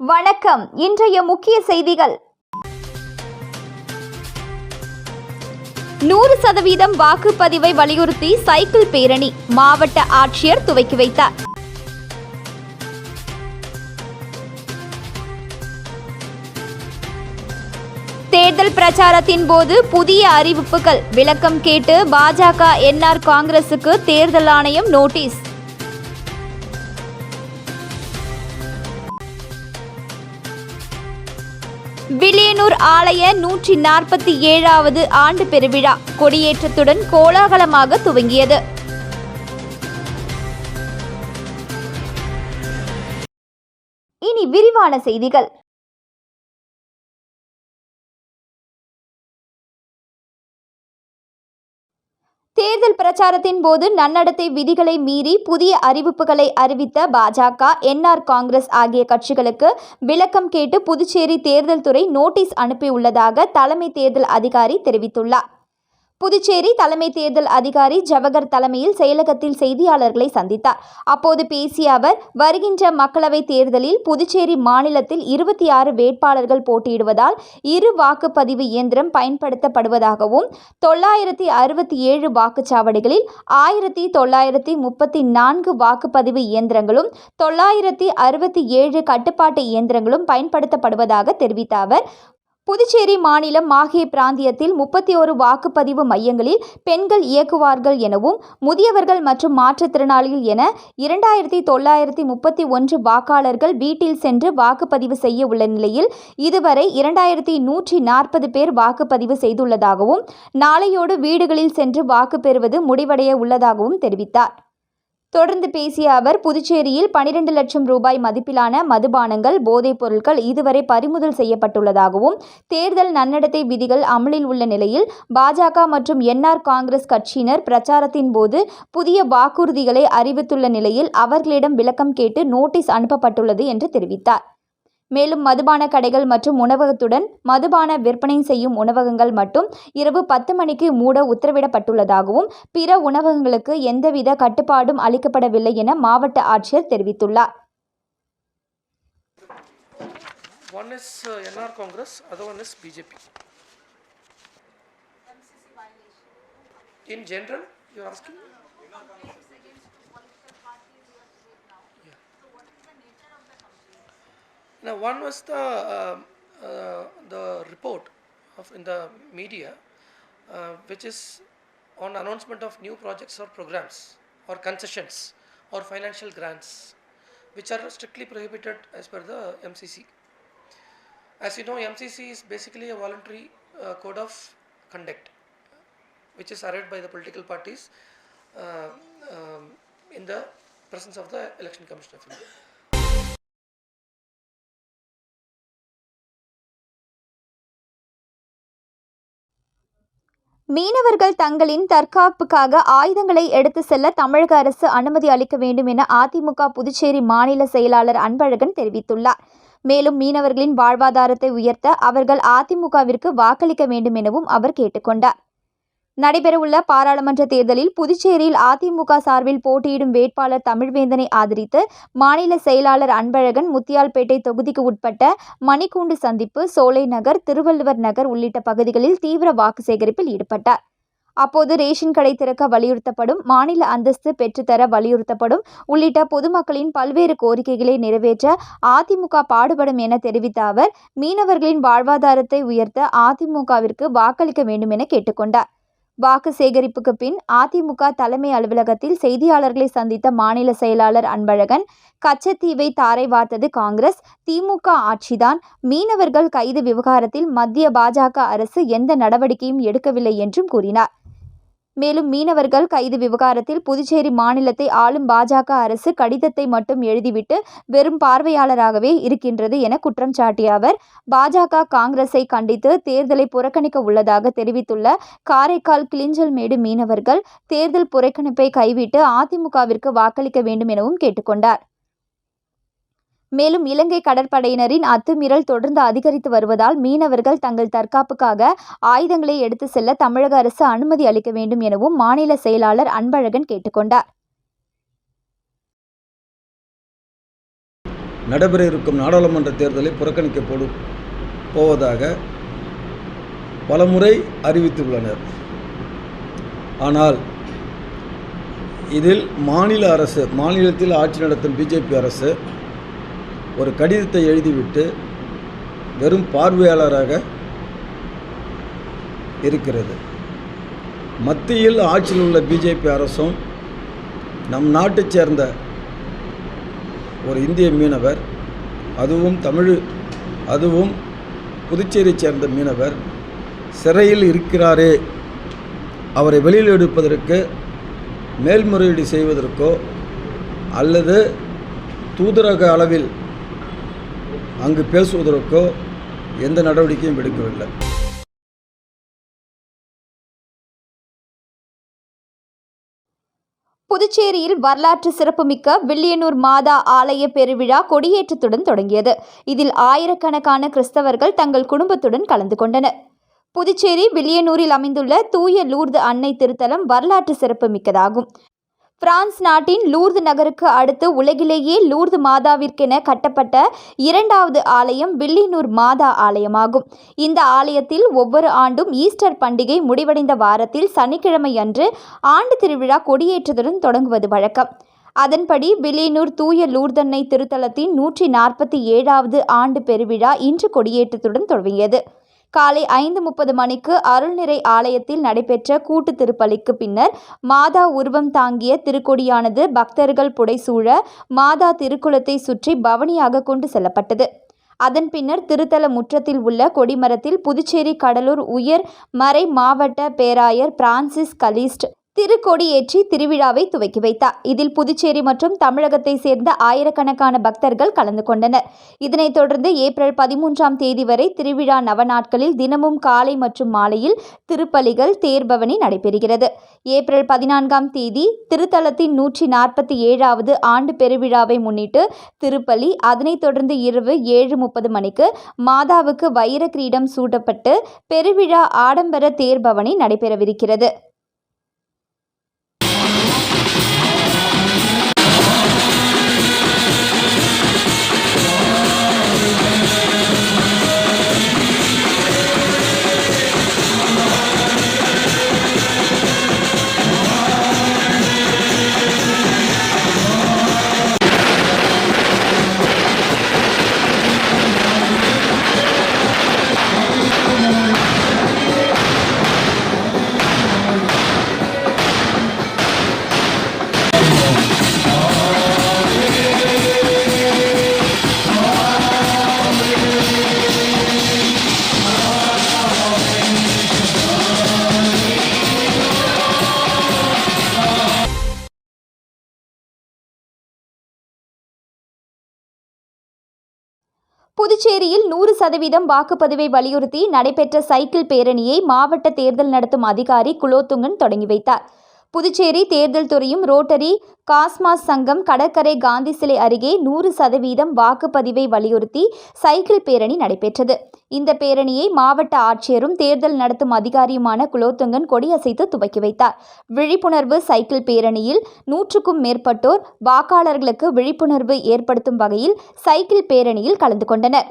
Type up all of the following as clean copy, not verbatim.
வணக்கம். இன்றைய முக்கிய செய்திகள். 100% வாக்குப்பதிவை வலியுறுத்தி சைக்கிள் பேரணி மாவட்ட ஆட்சியர் துவக்கி வைத்தார். தேர்தல் பிரச்சாரத்தின் போது புதிய அறிவிப்புகள் விளக்கம் கேட்டு பாஜக என்ஆர் காங்கிரசுக்கு தேர்தல் ஆணையம் நோட்டீஸ். வில்லியனூர் ஆலய 147வது ஆண்டு பெருவிழா கொடியேற்றத்துடன் கோலாகலமாக துவங்கியது. இனி விரிவான செய்திகள். தேர்தல் பிரச்சாரத்தின் போது நன்னடத்தை விதிகளை மீறி புதிய அறிவிப்புகளை அறிவித்த பாஜக, என்ஆர் காங்கிரஸ் ஆகிய கட்சிகளுக்கு விளக்கம் கேட்டு புதுச்சேரி தேர்தல் துறை நோட்டீஸ் அனுப்பியுள்ளதாக தலைமை தேர்தல் அதிகாரி தெரிவித்துள்ளார். புதுச்சேரி தலைமை தேர்தல் அதிகாரி ஜவஹர் தலைமையில் செயலகத்தில் செய்தியாளர்களை சந்தித்தார். அப்போது பேசிய அவர், வருகின்ற மக்களவைத் தேர்தலில் புதுச்சேரி மாநிலத்தில் 26 வேட்பாளர்கள் போட்டியிடுவதால் 2 வாக்குப்பதிவு இயந்திரம் பயன்படுத்தப்படுவதாகவும் 967 வாக்குச்சாவடிகளில் 1934 வாக்குப்பதிவு இயந்திரங்களும் 967 கட்டுப்பாட்டு இயந்திரங்களும் பயன்படுத்தப்படுவதாக தெரிவித்த அவர், புதுச்சேரி மாநிலம் மாஹே பிராந்தியத்தில் 31 வாக்குப்பதிவு மையங்களில் பெண்கள் இயக்குவார்கள் எனவும், முதியவர்கள் மற்றும் மாற்றுத்திறனாளிகள் என 2931 வாக்காளர்கள் வீட்டில் சென்று வாக்குப்பதிவு செய்ய உள்ள நிலையில் இதுவரை 2140 பேர் வாக்குப்பதிவு செய்துள்ளதாகவும், நாளையோடு வீடுகளில் சென்று வாக்கு பெறுவது முடிவடைய உள்ளதாகவும் தெரிவித்தார். தொடர்ந்து பேசிய அவர், புதுச்சேரியில் 12 லட்சம் ரூபாய் மதிப்பிலான மதுபானங்கள், போதைப் பொருட்கள் இதுவரை பறிமுதல் செய்யப்பட்டுள்ளதாகவும், தேர்தல் நன்னடத்தை விதிகள் அமலில் உள்ள நிலையில் பாஜக மற்றும் என்ஆர் காங்கிரஸ் கட்சியினர் பிரச்சாரத்தின் போது புதிய வாக்குறுதிகளை அறிவித்துள்ள நிலையில் அவர்களிடம் விளக்கம் கேட்டு நோட்டீஸ் அனுப்பப்பட்டுள்ளது என்று தெரிவித்தார். மேலும் மதுபான கடைகள் மற்றும் உணவகத்துடன் மதுபான விற்பனை செய்யும் உணவகங்கள் மட்டும் இரவு 10 மணிக்கு மூட உத்தரவிடப்பட்டுள்ளதாகவும், பிற உணவகங்களுக்கு எந்தவித கட்டுப்பாடும் அளிக்கப்படவில்லை என மாவட்ட ஆட்சியர் தெரிவித்துள்ளார். One is NR Congress, other one is BJP. In general, you are asking? Now, one was the report in the media, which is on announcement of new projects or programs or concessions or financial grants, which are strictly prohibited as per the MCC. As you know, MCC is basically a voluntary code of conduct, which is adopted by the political parties in the presence of the Election Commission of India. மீனவர்கள் தங்களின் தற்காப்புக்காக ஆயுதங்களை எடுத்து செல்ல தமிழக அரசு அனுமதி அளிக்க வேண்டும் என அதிமுக புதுச்சேரி மாநில செயலாளர் அன்பழகன் தெரிவித்துள்ளார். மேலும் மீனவர்களின் வாழ்வாதாரத்தை உயர்த்த அவர்கள் அதிமுகவிற்கு வாக்களிக்க வேண்டும் எனவும் அவர் கேட்டுக்கொண்டார். நடைபெறவுள்ள பாராளுமன்ற தேர்தலில் புதுச்சேரியில் அதிமுக சார்பில் போட்டியிடும் வேட்பாளர் தமிழ்வேந்தனை ஆதரித்து மாநில செயலாளர் அன்பழகன் முத்தியால்பேட்டை தொகுதிக்கு உட்பட்ட மணிக்கூண்டு சந்திப்பு, சோலை நகர், திருவள்ளுவர் நகர் உள்ளிட்ட பகுதிகளில் தீவிர வாக்கு சேகரிப்பில் ஈடுபட்டார். அப்போது ரேஷன் கடை திறக்க வலியுறுத்தப்படும், மாநில அந்தஸ்து பெற்றுத்தர வலியுறுத்தப்படும் உள்ளிட்ட பொதுமக்களின் பல்வேறு கோரிக்கைகளை நிறைவேற்ற அதிமுக பாடுபடும் என தெரிவித்த அவர், மீனவர்களின் வாழ்வாதாரத்தை உயர்த்த அதிமுகவிற்கு வாக்களிக்க வேண்டும் என கேட்டுக்கொண்டார். வாக்கு சேகரிப்புக்கு பின் அதிமுக தலைமை அலுவலகத்தில் செய்தியாளர்களை சந்தித்த மாநில செயலாளர் அன்பழகன், கச்சத்தீவை தாரை வார்த்தது காங்கிரஸ், திமுக ஆட்சிதான். மீனவர்கள் கைது விவகாரத்தில் மத்திய பாஜக அரசு எந்த நடவடிக்கையும் எடுக்கவில்லை என்றும் கூறினார். மேலும் மீனவர்கள் கைது விவகாரத்தில் புதுச்சேரி மாநிலத்தை ஆளும் பாஜக அரசு கடிதத்தை மட்டும் எழுதிவிட்டு வெறும் பார்வையாளராகவே இருக்கின்றது என குற்றம் சாட்டிய அவர், பாஜக காங்கிரஸை கண்டித்து தேர்தலை புறக்கணிக்க உள்ளதாக தெரிவித்துள்ள காரைக்கால் கிளிஞ்சல்மேடு மீனவர்கள் தேர்தல் புறக்கணிப்பை கைவிட்டு அதிமுகவிற்கு வாக்களிக்க வேண்டும் எனவும் கேட்டுக்கொண்டார். மேலும் இலங்கை கடற்படையினரின் அத்துமீறல் தொடர்ந்து அதிகரித்து வருவதால் மீனவர்கள் தங்கள் தற்காப்புக்காக ஆயுதங்களை எடுத்து செல்ல தமிழக அரசு அனுமதி அளிக்க வேண்டும் எனவும் மாநில செயலாளர் அன்பழகன் கேட்டுக்கொண்டார். நடைபெற இருக்கும் நாடாளுமன்ற தேர்தலை புறக்கணிக்க போவதாக பலமுறை அறிவித்துள்ளனர். ஆனால் இதில் மாநிலத்தில் ஆட்சி நடத்தும் பிஜேபி அரசு ஒரு கடிதத்தை எழுதிவிட்டு வெறும் பார்வையாளராக இருக்கிறது. மத்தியில் ஆட்சியில் உள்ள பிஜேபி அரசும் நம் நாட்டைச் சேர்ந்த ஒரு இந்திய மீனவர், அதுவும் புதுச்சேரியை சேர்ந்த மீனவர் சிறையில் இருக்கிறாரே, அவரை வெளியில் எடுப்பதற்கு மேல்முறையீடு செய்வதற்கோ அல்லது தூதரக அளவில் அங்கு பேசுவதற்கோ எந்த நடவடிக்கையும் எடுக்கவில்லை. புதுச்சேரியில் வரலாற்று சிறப்புமிக்க வில்லியனூர் மாதா ஆலய பெருவிழா கொடியேற்றத்துடன் தொடங்கியது. இதில் ஆயிரக்கணக்கான கிறிஸ்தவர்கள் தங்கள் குடும்பத்துடன் கலந்து கொண்டனர். புதுச்சேரி வில்லியனூரில் அமைந்துள்ள தூய லூர்து அன்னை திருத்தலம் வரலாற்று சிறப்புமிக்கதாகும். பிரான்ஸ் நாட்டின் லூர்து நகருக்கு அடுத்து உலகிலேயே லூர்து மாதாவிற்கென கட்டப்பட்ட இரண்டாவது ஆலயம் வில்லியனூர் மாதா ஆலயமாகும். இந்த ஆலயத்தில் ஒவ்வொரு ஆண்டும் ஈஸ்டர் பண்டிகை முடிவடைந்த வாரத்தில் சனிக்கிழமை அன்று ஆண்டு திருவிழா கொடியேற்றத்துடன் தொடங்குவது வழக்கம். அதன்படி வில்லியனூர் தூய லூர்தன்னை திருத்தலத்தின் 147வது ஆண்டு பெருவிழா இன்று கொடியேற்றத்துடன் தொடங்கியது. காலை 5:30 மணிக்கு அருள்நிறை ஆலயத்தில் நடைபெற்ற கூட்டு திருப்பலிக்கு பின்னர் மாதா உருவம் தாங்கிய திருக்கொடியானது பக்தர்கள் புடைசூழ மாதா திருக்குளத்தை சுற்றி பவனியாக கொண்டு செல்லப்பட்டது. அதன் பின்னர் திருத்தல முற்றத்தில் உள்ள கொடிமரத்தில் புதுச்சேரி கடலூர் உயர் மறை மாவட்ட பேராயர் பிரான்சிஸ் கலிஸ்ட் திருக்கொடி ஏற்றி திருவிழாவை துவக்கி வைத்தார். இதில் புதுச்சேரி மற்றும் தமிழகத்தை சேர்ந்த ஆயிரக்கணக்கான பக்தர்கள் கலந்து கொண்டனர். இதனைத் தொடர்ந்து ஏப்ரல் 13ஆம் தேதி வரை திருவிழா நவநாட்களில் தினமும் காலை மற்றும் மாலையில் திருப்பலிகள், தேர்பவனி நடைபெறுகிறது. ஏப்ரல் 14ஆம் தேதி திருத்தலத்தின் 147வது ஆண்டு பெருவிழாவை முன்னிட்டு திருப்பலி, அதனைத் தொடர்ந்து இரவு 7:30 மணிக்கு மாதாவுக்கு வைர கிரீடம் சூட்டப்பட்டு பெருவிழா ஆடம்பர தேர்பவனி நடைபெறவிருக்கிறது. புதுச்சேரியில் 100% வாக்குப்பதிவை வலியுறுத்தி நடைபெற்ற சைக்கிள் பேரணியை மாவட்ட தேர்தல் நடத்தும் அதிகாரி குலோத்துங்கன் தொடங்கி வைத்தார். புதுச்சேரி தேர்தல் துறையும் ரோட்டரி காஸ்மாஸ் சங்கம் கடற்கரை காந்தி சிலை அருகே 100% வாக்குப்பதிவை வலியுறுத்தி சைக்கிள் பேரணி நடைபெற்றது. இந்த பேரணியை மாவட்ட ஆட்சியரும் தேர்தல் நடத்தும் அதிகாரியுமான குலோத்துங்கன் கொடியசைத்து துவக்கி வைத்தார். விழிப்புணர்வு சைக்கிள் பேரணியில் 100க்கும் மேற்பட்டோர் வாக்காளர்களுக்கு விழிப்புணர்வு ஏற்படுத்தும் வகையில் சைக்கிள் பேரணியில் கலந்து கொண்டனர்.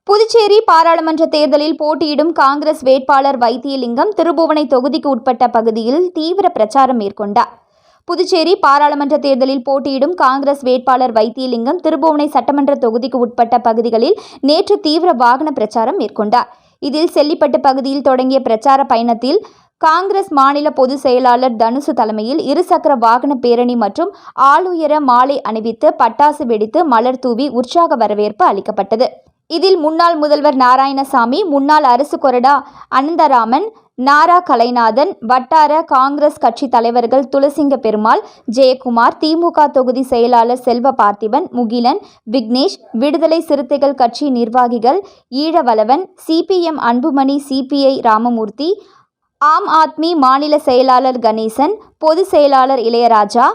புதுச்சேரி பாராளுமன்ற தேர்தலில் போட்டியிடும் காங்கிரஸ் வேட்பாளர் வைத்தியலிங்கம் திருபுவனை தொகுதிக்கு உட்பட்ட பகுதியில் தீவிர பிரச்சாரம் மேற்கொண்டார். புதுச்சேரி பாராளுமன்ற தேர்தலில் போட்டியிடும் காங்கிரஸ் வேட்பாளர் வைத்தியலிங்கம் திருபுவனை சட்டமன்ற தொகுதிக்கு உட்பட்ட பகுதிகளில் நேற்று தீவிர வாகன பிரச்சாரம் மேற்கொண்டார். இதில் செல்லிப்பட்டு பகுதியில் தொடங்கிய பிரச்சார பயணத்தில் காங்கிரஸ் மாநில பொதுச் செயலாளர் தனுசு தலைமையில் இருசக்கர வாகன பேரணி மற்றும் ஆளுயர மாலை அணிவித்து பட்டாசு வெடித்து மலர் தூவி உற்சாக வரவேற்பு அளிக்கப்பட்டது. இதில் முன்னாள் முதல்வர் நாராயணசாமி, முன்னாள் அரசு கொறடா அனந்தராமன், நாரா கலைநாதன், வட்டார காங்கிரஸ் கட்சி தலைவர்கள் துளசிங்க பெருமாள், ஜெயக்குமார், திமுக தொகுதி செயலாளர் செல்வ பார்த்திபன், முகிலன், விக்னேஷ், விடுதலை சிறுத்தைகள் கட்சி நிர்வாகிகள் ஈழவலவன், சிபிஎம் அன்புமணி, சிபிஐ ராமமூர்த்தி, ஆம் ஆத்மி மாநில செயலாளர் கணேசன், பொதுச் செயலாளர் இளையராஜா,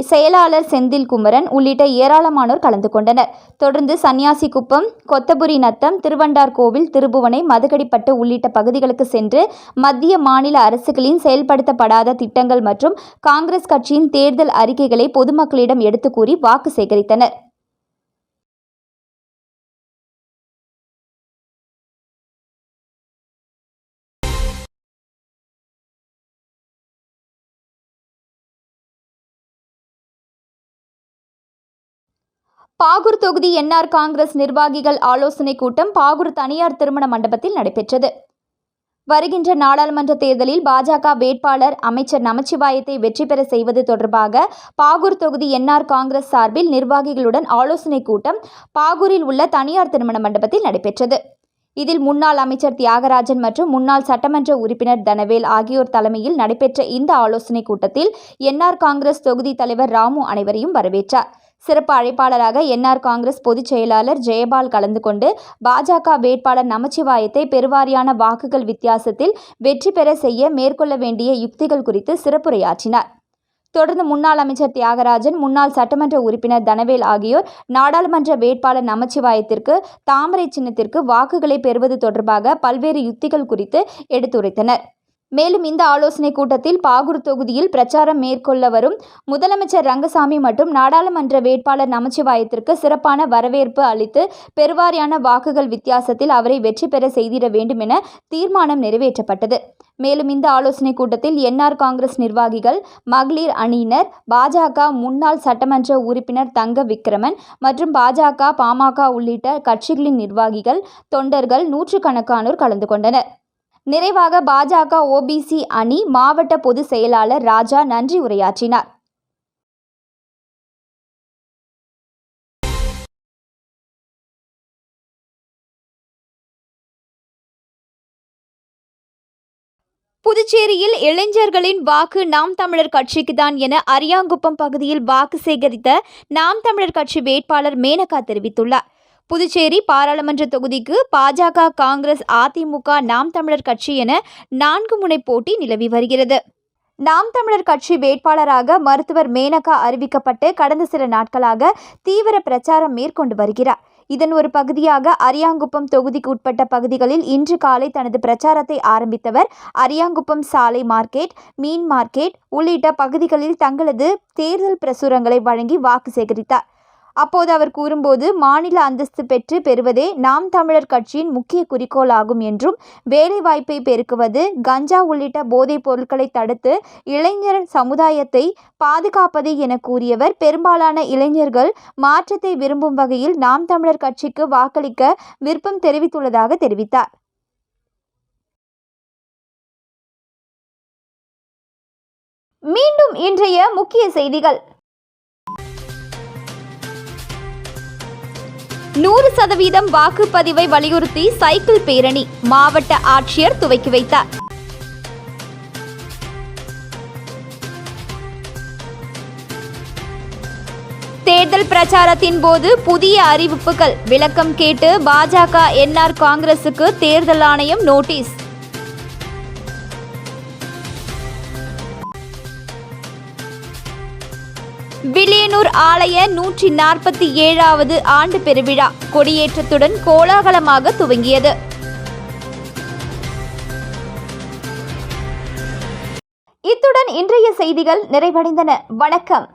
செயலாளர் செந்தில் குமரன் உள்ளிட்ட ஏராளமானோர் கலந்து கொண்டனர். தொடர்ந்து சன்னியாசிக்குப்பம், கொத்தபுரி நத்தம், திருவண்டார்கோவில், திருபுவனை, மதகடிப்பட்டு உள்ளிட்ட பகுதிகளுக்கு சென்று மத்திய மாநில அரசுகளின் செயல்படுத்தப்படாத திட்டங்கள் மற்றும் காங்கிரஸ் கட்சியின் தேர்தல் அறிக்கைகளை பொதுமக்களிடம் எடுத்து கூறி வாக்கு சேகரித்தனர். பாகூர் தொகுதி என்ஆர் காங்கிரஸ் நிர்வாகிகள் ஆலோசனைக் கூட்டம் பாகூர் தனியார் திருமண மண்டபத்தில் நடைபெற்றது. வருகின்ற நாடாளுமன்ற தேர்தலில் பாஜக வேட்பாளர் அமைச்சர் நமச்சிவாயத்தை வெற்றி பெற செய்வது தொடர்பாக பாகூர் தொகுதி என்ஆர் காங்கிரஸ் சார்பில் நிர்வாகிகளுடன் ஆலோசனைக் கூட்டம் பாகூரில் உள்ள தனியார் திருமண மண்டபத்தில் நடைபெற்றது. இதில் முன்னாள் அமைச்சர் தியாகராஜன் மற்றும் முன்னாள் சட்டமன்ற உறுப்பினர் தனவேல் ஆகியோர் தலைமையில் நடைபெற்ற இந்த ஆலோசனைக் கூட்டத்தில் என்ஆர் காங்கிரஸ் தொகுதி தலைவர் ராமு அனைவரையும் வரவேற்றார். சிறப்பு அழைப்பாளராக என்ஆர் காங்கிரஸ் பொதுச் செயலாளர் ஜெயபால் கலந்து கொண்டு பாஜக வேட்பாளர் நமச்சிவாயத்தை பெருவாரியான வாக்குகள் வித்தியாசத்தில் வெற்றி பெற செய்ய மேற்கொள்ள வேண்டிய யுக்திகள் குறித்து சிறப்புரையாற்றினார். தொடர்ந்து முன்னாள் அமைச்சர் தியாகராஜன், முன்னாள் சட்டமன்ற உறுப்பினர் தனவேல் ஆகியோர் நாடாளுமன்ற வேட்பாளர் நமச்சிவாயத்திற்கு தாமரை சின்னத்திற்கு வாக்குகளை பெறுவது தொடர்பாக பல்வேறு யுக்திகள் குறித்து எடுத்துரைத்தனர். மேலும் இந்த ஆலோசனைக் கூட்டத்தில் பாகூர் தொகுதியில் பிரச்சாரம் மேற்கொள்ள வரும் முதலமைச்சர் ரங்கசாமி மற்றும் நாடாளுமன்ற வேட்பாளர் நமச்சிவாயத்திற்கு சிறப்பான வரவேற்பு அளித்து பெருவாரியான வாக்குகள் வித்தியாசத்தில் அவரை வெற்றி பெற செய்திட வேண்டும் என தீர்மானம் நிறைவேற்றப்பட்டது. மேலும் இந்த ஆலோசனைக் கூட்டத்தில் என்ஆர் காங்கிரஸ் நிர்வாகிகள், மகளிர் அணியினர், பாஜக முன்னாள் சட்டமன்ற உறுப்பினர் தங்க விக்ரமன் மற்றும் பாஜக, பாமக உள்ளிட்ட கட்சிகளின் நிர்வாகிகள், தொண்டர்கள் நூற்றுக்கணக்கானோர் கலந்து கொண்டனர். நிறைவாக பாஜக ஓபிசி அணி மாவட்ட பொதுச் செயலாளர் ராஜா நன்றி உரையாற்றினார். புதுச்சேரியில் இளைஞர்களின் வாக்கு நாம் தமிழர் கட்சிக்குதான் என அரியாங்குப்பம் பகுதியில் வாக்கு சேகரித்த நாம் தமிழர் கட்சி வேட்பாளர் மேனகா தெரிவித்துள்ளார். புதுச்சேரி பாராளுமன்ற தொகுதிக்கு பாஜக, காங்கிரஸ், அதிமுக, நாம் தமிழர் கட்சி என 4 முனை போட்டி நிலவி வருகிறது. நாம் தமிழர் கட்சி வேட்பாளராக மருத்துவர் மேனகா அறிவிக்கப்பட்டு கடந்த சில நாட்களாக தீவிர பிரச்சாரம் மேற்கொண்டு வருகிறார். இதன் ஒரு பகுதியாக அரியாங்குப்பம் தொகுதிக்கு உட்பட்ட பகுதிகளில் இன்று காலை தனது பிரச்சாரத்தை ஆரம்பித்தவர் அரியாங்குப்பம் சாலை மார்க்கெட், மீன் மார்க்கெட் உள்ளிட்ட பகுதிகளில் தங்களது தேர்தல் பிரசுரங்களை வழங்கி வாக்கு சேகரித்தார். அப்போது அவர் கூறும்போது, மாநில அந்தஸ்து பெறுவதே நாம் தமிழர் கட்சியின் முக்கிய குறிக்கோளாகும் என்றும், வேலைவாய்ப்பை பெருக்குவது, கஞ்சா உள்ளிட்ட போதைப் பொருட்களை தடுத்து இளைஞர் சமுதாயத்தை பாதுகாப்பது என கூறியவர், பெரும்பாலான இளைஞர்கள் மாற்றத்தை விரும்பும் வகையில் நாம் தமிழர் கட்சிக்கு வாக்களிக்க விருப்பம் தெரிவித்துள்ளதாக தெரிவித்தார். மீண்டும் இன்றைய முக்கிய செய்திகள். 100% வாக்குப்பதிவை வலியுறுத்தி சைக்கிள் பேரணி மாவட்ட ஆட்சியர் துவக்கி வைத்தார். தேர்தல் பிரச்சாரத்தின் போது புதிய அறிவிப்புகள், விளக்கம் கேட்டு பாஜக, என்ஆர் காங்கிரசுக்கு தேர்தல் ஆணையம் நோட்டீஸ். வில்லியனூர் ஆலய 147வது ஆண்டு பெருவிழா கொடியேற்றத்துடன் கோலாகலமாக துவங்கியது. இத்துடன் இன்றைய செய்திகள் நிறைவடைந்தன. வணக்கம்.